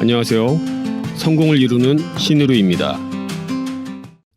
안녕하세요. 성공을 이루는 신의루입니다.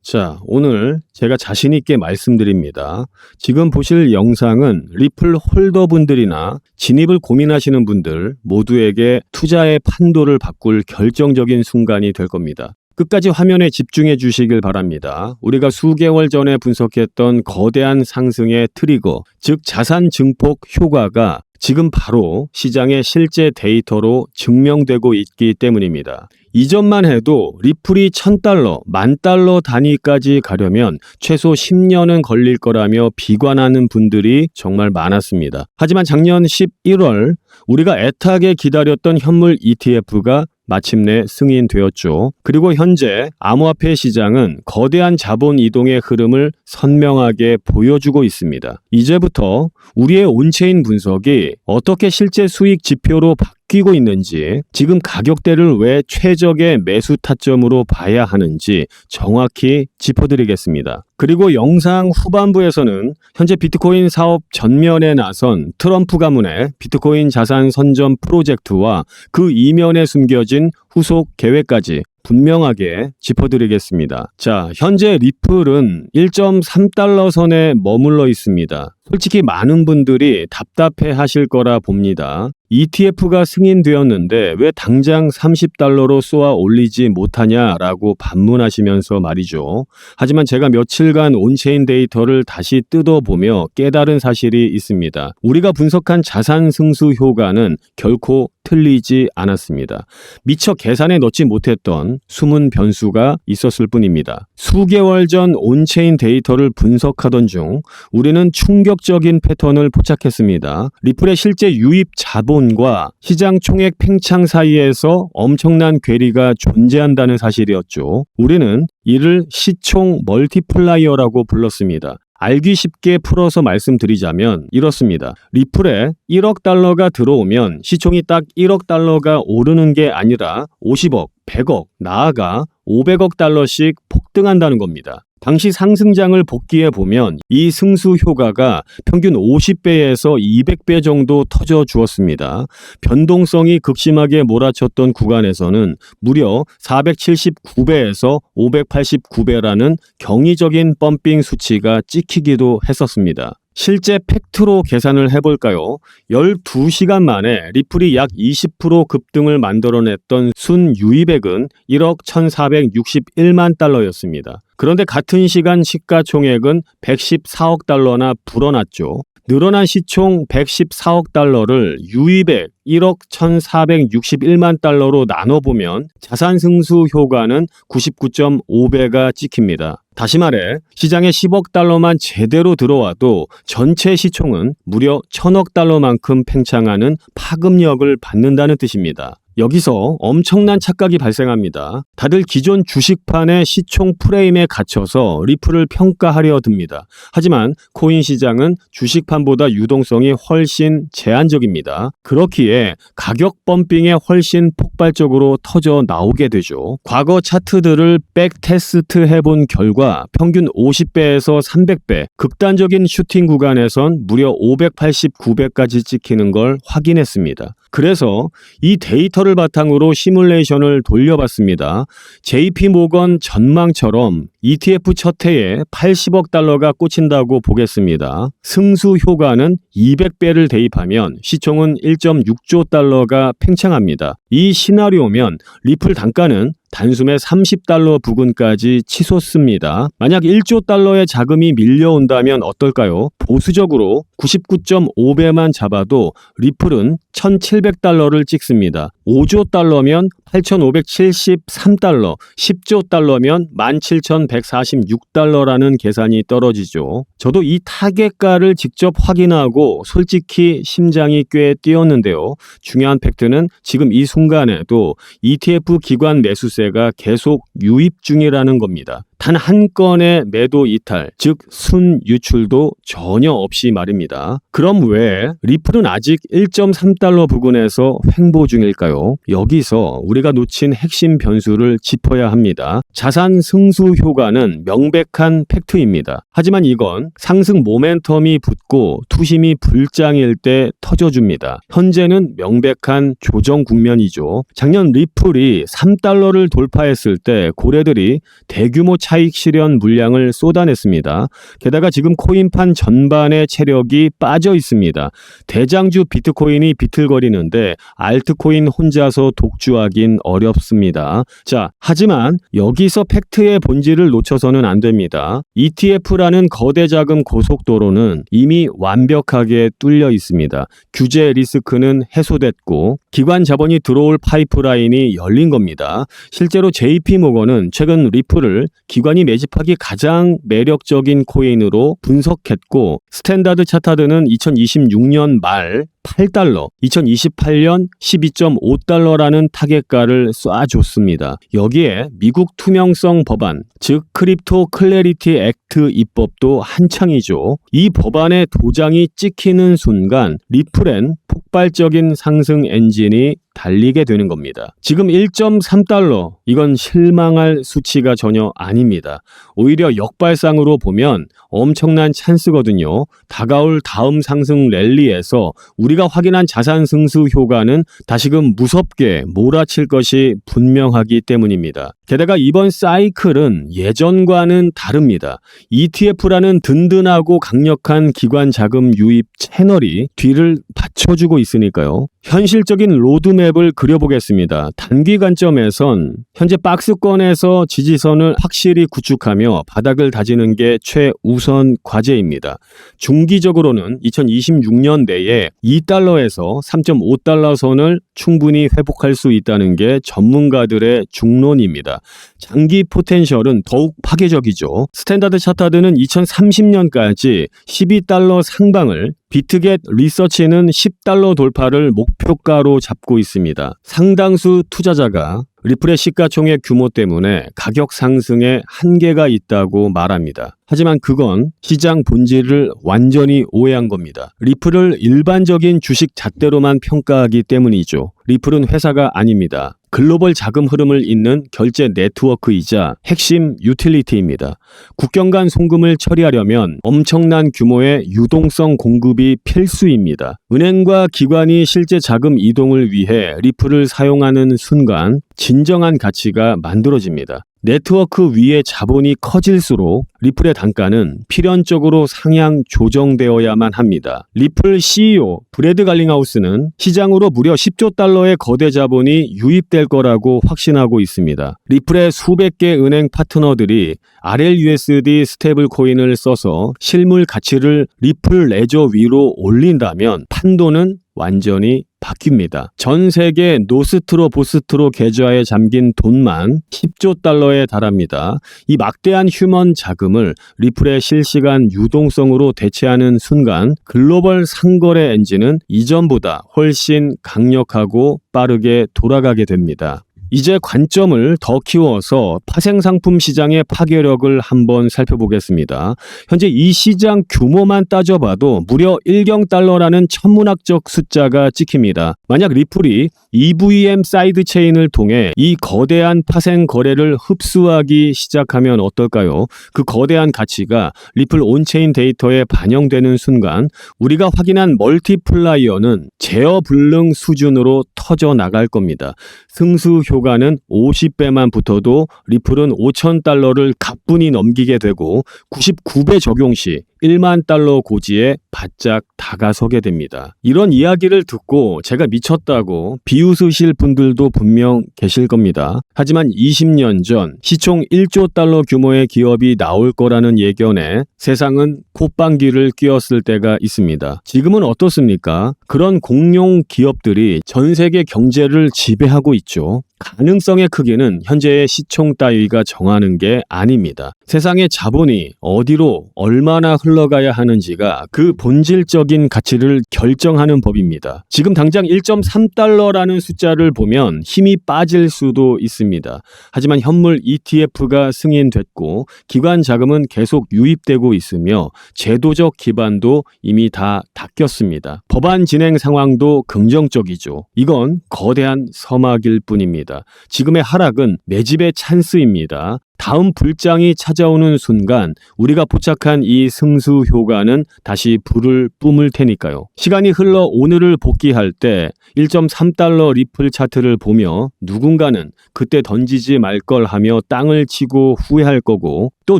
자, 오늘 제가 자신 있게 말씀드립니다. 지금 보실 영상은 리플 홀더분들이나 진입을 고민하시는 분들 모두에게 투자의 판도를 바꿀 결정적인 순간이 될 겁니다. 끝까지 화면에 집중해 주시길 바랍니다. 우리가 수개월 전에 분석했던 거대한 상승의 트리거, 즉 자산 증폭 효과가 지금 바로 시장의 실제 데이터로 증명되고 있기 때문입니다. 이전만 해도 리플이 1000달러, 10,000달러 단위까지 가려면 최소 10년은 걸릴 거라며 비관하는 분들이 정말 많았습니다. 하지만 작년 11월 우리가 애타게 기다렸던 현물 ETF가 마침내 승인되었죠. 그리고 현재 암호화폐 시장은 거대한 자본 이동의 흐름을 선명하게 보여주고 있습니다. 이제부터 우리의 온체인 분석이 어떻게 실제 수익 지표로 바뀌고 있는지, 지금 가격대를 왜 최적의 매수 타점으로 봐야 하는지 정확히 짚어드리겠습니다. 그리고 영상 후반부에서는 현재 비트코인 사업 전면에 나선 트럼프 가문의 비트코인 자산 선점 프로젝트와 그 이면에 숨겨진 후속 계획까지 분명하게 짚어드리겠습니다. 자, 현재 리플은 1.3달러 선에 머물러 있습니다. 솔직히 많은 분들이 답답해 하실 거라 봅니다. ETF가 승인되었는데 왜 당장 30달러로 쏘아 올리지 못하냐라고 반문하시면서 말이죠. 하지만 제가 며칠간 온체인 데이터를 다시 뜯어보며 깨달은 사실이 있습니다. 우리가 분석한 자산 승수 효과는 결코 틀리지 않았습니다. 미처 계산에 넣지 못했던 숨은 변수가 있었을 뿐입니다. 수개월 전 온체인 데이터를 분석하던 중 우리는 충격적인 패턴을 포착했습니다. 리플의 실제 유입 자본과 시장 총액 팽창 사이에서 엄청난 괴리가 존재한다는 사실이었죠. 우리는 이를 시총 멀티플라이어라고 불렀습니다. 알기 쉽게 풀어서 말씀드리자면 이렇습니다. 리플에 1억 달러가 들어오면 시총이 딱 1억 달러가 오르는 게 아니라 50억, 100억, 나아가 500억 달러씩 폭등한다는 겁니다. 당시 상승장을 복기해 보면 이 승수 효과가 평균 50배에서 200배 정도 터져 주었습니다. 변동성이 극심하게 몰아쳤던 구간에서는 무려 479배에서 589배라는 경이적인 펌핑 수치가 찍히기도 했었습니다. 실제 팩트로 계산을 해볼까요? 12시간 만에 리플이 약 20% 급등을 만들어냈던 순 유입액은 1억 1,461만 달러였습니다. 그런데 같은 시간 시가총액은 114억 달러나 불어났죠. 늘어난 시총 114억 달러를 유입액 1억 1,461만 달러로 나눠보면 자산 승수 효과는 99.5배가 찍힙니다. 다시 말해 시장에 10억 달러만 제대로 들어와도 전체 시총은 무려 1,000억 달러만큼 팽창하는 파급력을 받는다는 뜻입니다. 여기서 엄청난 착각이 발생합니다. 다들 기존 주식판의 시총 프레임에 갇혀서 리플을 평가하려 듭니다. 하지만 코인 시장은 주식판보다 유동성이 훨씬 제한적입니다. 그렇기에 가격 펌핑에 훨씬 폭발적으로 터져 나오게 되죠. 과거 차트들을 백테스트 해본 결과 평균 50배에서 300배, 극단적인 슈팅 구간에선 무려 589배까지 찍히는 걸 확인했습니다. 그래서 이 데이터를 바탕으로 시뮬레이션을 돌려봤습니다. JP모건 전망처럼 ETF 첫 해에 80억 달러가 꽂힌다고 보겠습니다. 승수 효과는 200배를 대입하면 시총은 1.6조 달러가 팽창합니다. 이 시나리오면 리플 단가는 단숨에 30달러 부근까지 치솟습니다. 만약 1조 달러의 자금이 밀려온다면 어떨까요? 보수적으로 99.5배만 잡아도 리플은 1,700달러를 찍습니다. 5조 달러면 8,573달러, 10조 달러면 17,146달러라는 계산이 떨어지죠. 저도 이 타겟가를 직접 확인하고 솔직히 심장이 꽤 뛰었는데요. 중요한 팩트는 지금 이 순간에도 ETF 기관 매수세가 계속 유입 중이라는 겁니다. 단 한 건의 매도 이탈, 즉 순 유출도 전혀 없이 말입니다. 그럼 왜 리플은 아직 1.3달러 부근에서 횡보 중일까요? 여기서 우리가 놓친 핵심 변수를 짚어야 합니다. 자산 승수 효과는 명백한 팩트입니다. 하지만 이건 상승 모멘텀이 붙고 투심이 불장일 때 터져줍니다. 현재는 명백한 조정 국면이죠. 작년 리플이 3달러를 돌파했을 때 고래들이 대규모 차익 실현 물량을 쏟아냈습니다. 게다가 지금 코인판 전반의 체력이 빠져 있습니다. 대장주 비트코인이 비틀거리는데 알트코인 혼자서 독주하긴 어렵습니다. 자, 하지만 여기서 팩트의 본질을 놓쳐서는 안 됩니다. ETF라는 거대 자금 고속도로는 이미 완벽하게 뚫려 있습니다. 규제 리스크는 해소됐고 기관 자본이 들어올 파이프라인이 열린 겁니다. 실제로 JP모건은 최근 리플을 기관이 매집하기 가장 매력적인 코인으로 분석했고 스탠다드 차타드는 2026년 말 8달러, 2028년 12.5달러라는 타겟가를 쏴줬습니다. 여기에 미국 투명성 법안, 즉 크립토 클래리티 액트 입법도 한창이죠. 이 법안의 도장이 찍히는 순간 리플엔 폭발적인 상승 엔진이 달리게 되는 겁니다. 지금 1.3달러, 이건 실망할 수치가 전혀 아닙니다. 오히려 역발상으로 보면 엄청난 찬스거든요. 다가올 다음 상승 랠리에서 우리가 확인한 자산 승수 효과는 다시금 무섭게 몰아칠 것이 분명하기 때문입니다. 게다가 이번 사이클은 예전과는 다릅니다. ETF라는 든든하고 강력한 기관 자금 유입 채널이 뒤를 받쳐주고 있으니까요. 현실적인 로드맵을 그려보겠습니다. 단기 관점에선 현재 박스권에서 지지선을 확실히 구축하며 바닥을 다지는 게 최우선 과제입니다. 중기적으로는 2026년 내에 2달러에서 3.5달러 선을 충분히 회복할 수 있다는 게 전문가들의 중론입니다. 장기 포텐셜은 더욱 파괴적이죠. 스탠다드 차타드는 2030년까지 12달러 상방을, 비트겟 리서치는 10달러 돌파를 목표가로 잡고 있습니다. 상당수 투자자가 리플의 시가총액 규모 때문에 가격 상승에 한계가 있다고 말합니다. 하지만 그건 시장 본질을 완전히 오해한 겁니다. 리플을 일반적인 주식 잣대로만 평가하기 때문이죠. 리플은 회사가 아닙니다. 글로벌 자금 흐름을 잇는 결제 네트워크이자 핵심 유틸리티입니다. 국경 간 송금을 처리하려면 엄청난 규모의 유동성 공급이 필수입니다. 은행과 기관이 실제 자금 이동을 위해 리플을 사용하는 순간 진정한 가치가 만들어집니다. 네트워크 위의 자본이 커질수록 리플의 단가는 필연적으로 상향 조정되어야만 합니다. 리플 CEO 브래드 갈링하우스는 시장으로 무려 10조 달러의 거대 자본이 유입될 거라고 확신하고 있습니다. 리플의 수백 개 은행 파트너들이 RLUSD 스테이블 코인을 써서 실물 가치를 리플 레저 위로 올린다면 판도는 완전히 바뀝니다. 전 세계 노스트로 보스트로 계좌에 잠긴 돈만 10조 달러에 달합니다. 이 막대한 휴먼 자금을 리플의 실시간 유동성으로 대체하는 순간 글로벌 상거래 엔진은 이전보다 훨씬 강력하고 빠르게 돌아가게 됩니다. 이제 관점을 더 키워서 파생상품 시장의 파괴력을 한번 살펴보겠습니다. 현재 이 시장 규모만 따져봐도 무려 1경달러라는 천문학적 숫자가 찍힙니다. 만약 리플이 EVM 사이드체인을 통해 이 거대한 파생 거래를 흡수하기 시작하면 어떨까요? 그 거대한 가치가 리플 온체인 데이터에 반영되는 순간 우리가 확인한 멀티플라이어는 제어 불능 수준으로 터져 나갈 겁니다. 승수 효과는 50배만 붙어도 리플은 5,000달러를 가뿐히 넘기게 되고 99배 적용 시 1만 달러 고지에 바짝 다가서게 됩니다. 이런 이야기를 듣고 제가 미쳤다고 비웃으실 분들도 분명 계실 겁니다. 하지만 20년 전 시총 1조 달러 규모의 기업이 나올 거라는 예견에 세상은 콧방귀를 뀌었을 때가 있습니다. 지금은 어떻습니까? 그런 공룡 기업들이 전 세계 경제를 지배하고 있죠. 가능성의 크기는 현재의 시총 따위가 정하는 게 아닙니다. 세상의 자본이 어디로 얼마나 흘러가야 하는지가 그 본질적인 가치를 결정하는 법입니다. 지금 당장 1.3달러라는 숫자를 보면 힘이 빠질 수도 있습니다. 하지만 현물 ETF가 승인됐고 기관 자금은 계속 유입되고 있으며 제도적 기반도 이미 다 닦였습니다. 법안 진행 상황도 긍정적이죠. 이건 거대한 서막일 뿐입니다. 지금의 하락은 내 집의 찬스입니다. 다음 불장이 찾아오는 순간 우리가 포착한 이 승수 효과는 다시 불을 뿜을 테니까요. 시간이 흘러 오늘을 복귀할 때 1.3달러 리플 차트를 보며 누군가는 그때 던지지 말 걸 하며 땅을 치고 후회할 거고 또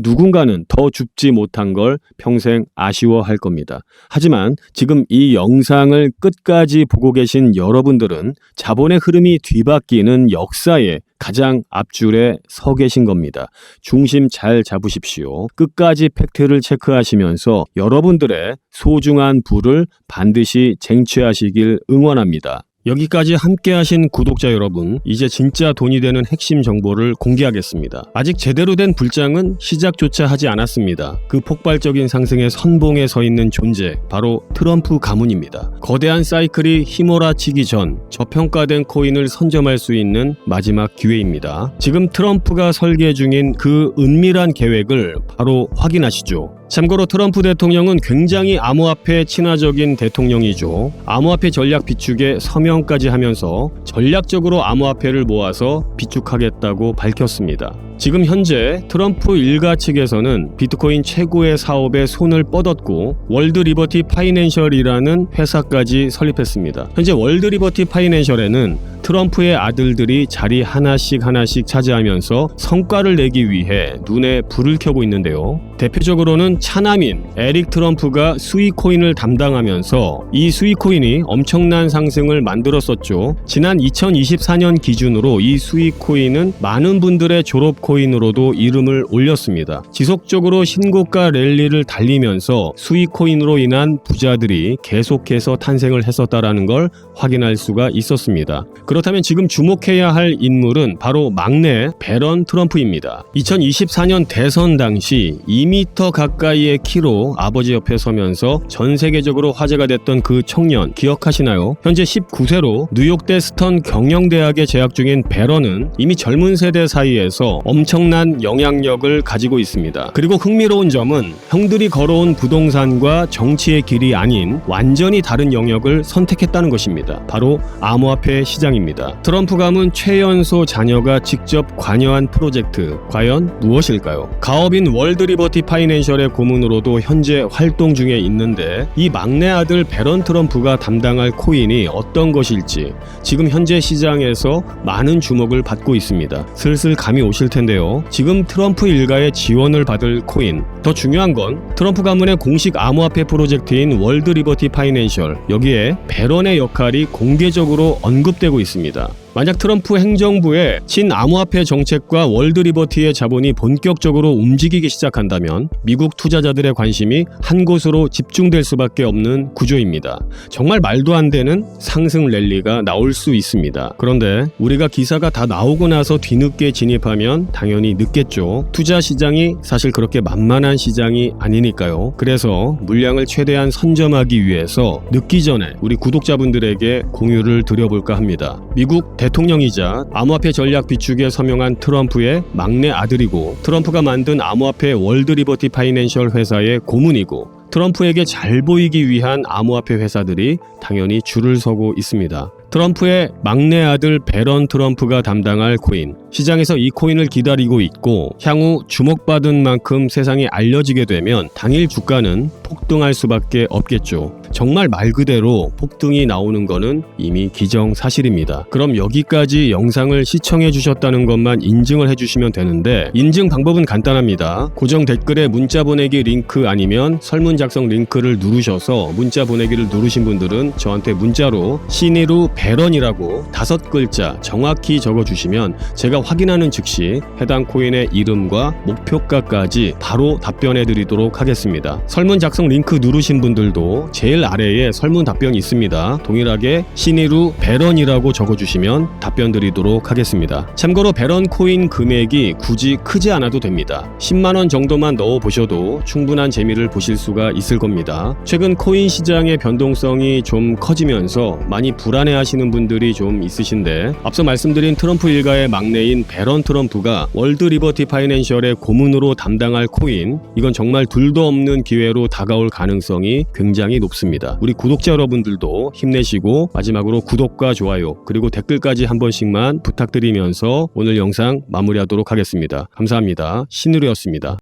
누군가는 더 줍지 못한 걸 평생 아쉬워할 겁니다. 하지만 지금 이 영상을 끝까지 보고 계신 여러분들은 자본의 흐름이 뒤바뀌는 역사에 가장 앞줄에 서 계신 겁니다. 중심 잘 잡으십시오. 끝까지 팩트를 체크하시면서 여러분들의 소중한 부를 반드시 쟁취하시길 응원합니다. 여기까지 함께하신 구독자 여러분, 이제 진짜 돈이 되는 핵심 정보를 공개하겠습니다. 아직 제대로 된 불장은 시작조차 하지 않았습니다. 그 폭발적인 상승의 선봉에 서 있는 존재, 바로 트럼프 가문입니다. 거대한 사이클이 휘몰아치기 전 저평가된 코인을 선점할 수 있는 마지막 기회입니다. 지금 트럼프가 설계 중인 그 은밀한 계획을 바로 확인하시죠. 참고로 트럼프 대통령은 굉장히 암호화폐 친화적인 대통령이죠. 암호화폐 전략 비축에 서명까지 하면서 전략적으로 암호화폐를 모아서 비축하겠다고 밝혔습니다. 지금 현재 트럼프 일가 측에서는 비트코인 최고의 사업에 손을 뻗었고 월드 리버티 파이낸셜이라는 회사까지 설립했습니다. 현재 월드 리버티 파이낸셜에는 트럼프의 아들들이 자리 하나씩 차지하면서 성과를 내기 위해 눈에 불을 켜고 있는데요. 대표적으로는 차남인 에릭 트럼프가 수익코인을 담당하면서 이 수익코인이 엄청난 상승을 만들었었죠. 지난 2024년 기준으로 이 수익코인은 많은 분들의 졸업코인으로도 이름을 올렸습니다. 지속적으로 신고가 랠리를 달리면서 수익코인으로 인한 부자들이 계속해서 탄생을 했었다라는 걸 확인할 수가 있었습니다. 그렇다면 지금 주목해야 할 인물은 바로 막내 배런 트럼프입니다. 2024년 대선 당시 2m 가까이의 키로 아버지 옆에 서면서 전 세계적으로 화제가 됐던 그 청년 기억하시나요? 현재 19세로 뉴욕대 스턴 경영대학에 재학 중인 배런은 이미 젊은 세대 사이에서 엄청난 영향력을 가지고 있습니다. 그리고 흥미로운 점은 형들이 걸어온 부동산과 정치의 길이 아닌 완전히 다른 영역을 선택했다는 것입니다. 바로 암호화폐 시장입니다. 트럼프 가문 최연소 자녀가 직접 관여한 프로젝트, 과연 무엇일까요? 가업인 월드 리버티 파이낸셜의 고문으로도 현재 활동 중에 있는데 이 막내 아들 배런 트럼프가 담당할 코인이 어떤 것일지 지금 현재 시장에서 많은 주목을 받고 있습니다. 슬슬 감이 오실 텐데요. 지금 트럼프 일가의 지원을 받을 코인, 더 중요한 건 트럼프 가문의 공식 암호화폐 프로젝트인 월드 리버티 파이낸셜, 여기에 배런의 역할이 공개적으로 언급되고 있습니다. 만약 트럼프 행정부의 친암호화폐 정책과 월드 리버티의 자본이 본격적으로 움직이기 시작한다면 미국 투자자들의 관심이 한 곳으로 집중될 수밖에 없는 구조입니다. 정말 말도 안 되는 상승 랠리가 나올 수 있습니다. 그런데 우리가 기사가 다 나오고 나서 뒤늦게 진입하면 당연히 늦겠죠. 투자 시장이 사실 그렇게 만만한 시장이 아니니까요. 그래서 물량을 최대한 선점하기 위해서 늦기 전에 우리 구독자분들에게 공유를 드려볼까 합니다. 미국 대통령이자 암호화폐 전략 비축에 서명한 트럼프의 막내 아들이고 트럼프가 만든 암호화폐 월드 리버티 파이낸셜 회사의 고문이고 트럼프에게 잘 보이기 위한 암호화폐 회사들이 당연히 줄을 서고 있습니다. 트럼프의 막내 아들 배런 트럼프가 담당할 코인, 시장에서 이 코인을 기다리고 있고 향후 주목받은 만큼 세상에 알려지게 되면 당일 주가는 폭등할 수밖에 없겠죠. 정말 말 그대로 폭등이 나오는 거는 이미 기정사실입니다. 그럼 여기까지 영상을 시청해 주셨다는 것만 인증을 해주시면 되는데 인증 방법은 간단합니다. 고정 댓글에 문자 보내기 링크 아니면 설문 작성 링크를 누르셔서 문자 보내기를 누르신 분들은 저한테 문자로 신이루 배런이라고 5글자 정확히 적어주시면 제가 확인하는 즉시 해당 코인의 이름과 목표가까지 바로 답변해 드리도록 하겠습니다. 설문 작성 작성 링크 누르신 분들도 제일 아래에 설문 답변이 있습니다. 동일하게 신의루 배런이라고 적어주시면 답변 드리도록 하겠습니다. 참고로 배런 코인 금액이 굳이 크지 않아도 됩니다. 10만원 정도만 넣어보셔도 충분한 재미를 보실 수가 있을 겁니다. 최근 코인 시장의 변동성이 좀 커지면서 많이 불안해하시는 분들이 좀 있으신데, 앞서 말씀드린 트럼프 일가의 막내인 배런 트럼프가 월드 리버티 파이낸셜의 고문으로 담당할 코인, 이건 정말 둘도 없는 기회로 다가올 가능성이 굉장히 높습니다. 우리 구독자 여러분들도 힘내시고 마지막으로 구독과 좋아요 그리고 댓글까지 한 번씩만 부탁드리면서 오늘 영상 마무리하도록 하겠습니다. 감사합니다. 신의루였습니다.